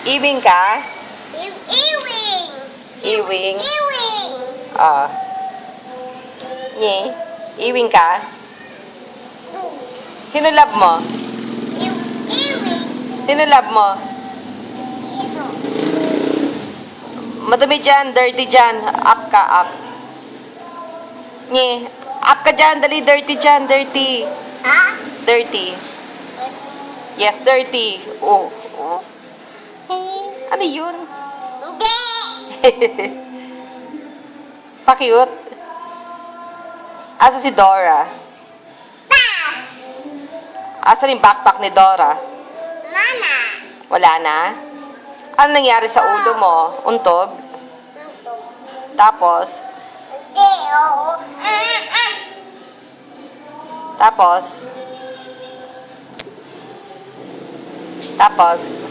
Iwing ka? Iwing. Iwing. Iwing. Ah. Ni? Iwing ka? Tu. Sino love mo? Iwing. Sino love mo? Ito. Madumi dyan, dirty dyan. Up ka, up. Ni? Up ka dyan, dali, dirty dyan, dirty. Ha? Dirty. Yes, dirty. Oh. Oh. Ano yun? Hindi. Pa-cute. Asa si Dora? Pass. Asa yung backpack ni Dora? Mana. Wala na? Ano nangyari sa ulo mo? Untog? Ito. Tapos? Hindi. Oo. Tapos? Tapos? Ha?